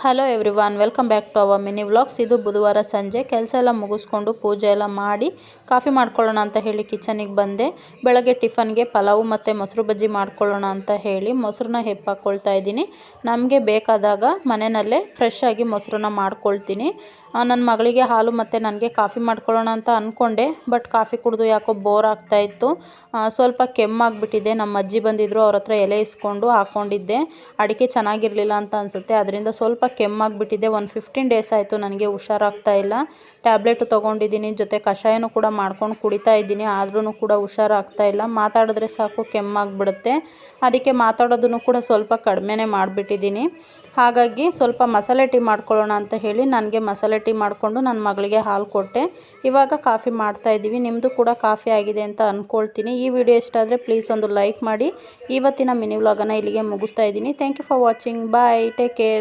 Hello everyone, welcome back to our mini vlogs. ಇದು ಬುಧವಾರ ಸಂಜೆ ಕೆಲಸ ಎಲ್ಲ ಮುಗಿಸ್ಕೊಂಡು ಪೂಜೆ ಎಲ್ಲ ಮಾಡಿ ಕಾಫಿ ಮಾಡ್ಕೊಳ್ಳೋಣ ಅಂತ ಹೇಳಿ ಕಿಚನಿಗೆ ಬಂದೆ. ಬೆಳಗ್ಗೆ ಟಿಫನ್ಗೆ ಪಲಾವು ಮತ್ತು ಮೊಸರು ಬಜ್ಜಿ ಮಾಡ್ಕೊಳ್ಳೋಣ ಅಂತ ಹೇಳಿ ಮೊಸರನ್ನ ಹೆಪ್ಪಾಕ್ಕೊಳ್ತಾ ಇದ್ದೀನಿ. ನಮಗೆ ಬೇಕಾದಾಗ ಮನೆಯಲ್ಲೇ ಫ್ರೆಶ್ ಆಗಿ ಮೊಸರನ್ನ ಮಾಡ್ಕೊಳ್ತೀನಿ. ನನ್ನ ಮಗಳಿಗೆ ಹಾಲು ಮತ್ತು ನನಗೆ ಕಾಫಿ ಮಾಡ್ಕೊಳ್ಳೋಣ ಅಂತ ಅಂದ್ಕೊಂಡೆ. ಬಟ್ ಕಾಫಿ ಕುಡಿದು ಯಾಕೋ ಬೋರ್ ಆಗ್ತಾಯಿತ್ತು. ಸ್ವಲ್ಪ ಕೆಮ್ಮಾಗಿಬಿಟ್ಟಿದೆ. ನಮ್ಮ ಅಜ್ಜಿ ಬಂದಿದ್ದರು, ಅವ್ರ ಹತ್ರ ಎಲೆ ಇಸ್ಕೊಂಡು ಹಾಕ್ಕೊಂಡಿದ್ದೆ. ಅಡಿಕೆ ಚೆನ್ನಾಗಿರಲಿಲ್ಲ ಅಂತ ಅನಿಸುತ್ತೆ, ಅದರಿಂದ ಸ್ವಲ್ಪ ಕೆಮ್ಮಾಗಿಬಿಟ್ಟಿದೆ. ಒಂದು 15 ಡೇಸ್ ಆಯಿತು ನನಗೆ ಹುಷಾರಾಗ್ತಾ ಇಲ್ಲ. ಟ್ಯಾಬ್ಲೆಟು ತೊಗೊಂಡಿದ್ದೀನಿ, ಜೊತೆ ಕಷಾಯನೂ ಕೂಡ ಮಾಡ್ಕೊಂಡು ಕುಡಿತಾ ಇದ್ದೀನಿ. ಆದ್ರೂ ಕೂಡ ಹುಷಾರಾಗ್ತಾ ಇಲ್ಲ. ಮಾತಾಡಿದ್ರೆ ಸಾಕು ಕೆಮ್ಮಾಗಿಬಿಡುತ್ತೆ. ಅದಕ್ಕೆ ಮಾತಾಡೋದನ್ನು ಕೂಡ ಸ್ವಲ್ಪ ಕಡಿಮೆನೇ ಮಾಡಿಬಿಟ್ಟಿದ್ದೀನಿ. ಹಾಗಾಗಿ ಸ್ವಲ್ಪ ಮಸಾಲೆ ಟೀ ಮಾಡ್ಕೊಳ್ಳೋಣ ಅಂತ ಹೇಳಿ ನನಗೆ ಮಸಾಲೆ ಟೀ ಮಾಡಿಕೊಂಡು ನನ್ನ ಮಗಳಿಗೆ ಹಾಲು ಕೊಟ್ಟೆ. ಇವಾಗ ಕಾಫಿ ಮಾಡ್ತಾಯಿದ್ದೀವಿ. ನಿಮ್ಮದು ಕೂಡ ಕಾಫಿ ಆಗಿದೆ ಅಂತ ಅಂದ್ಕೊಳ್ತೀನಿ. ಈ ವಿಡಿಯೋ ಇಷ್ಟ ಆದರೆ ಪ್ಲೀಸ್ ಒಂದು ಲೈಕ್ ಮಾಡಿ. ಇವತ್ತಿನ ಮಿನಿ ವ್ಲಾಗನ್ನು ಇಲ್ಲಿಗೆ ಮುಗಿಸ್ತಾ ಇದ್ದೀನಿ. Thank you for watching. Bye, take care.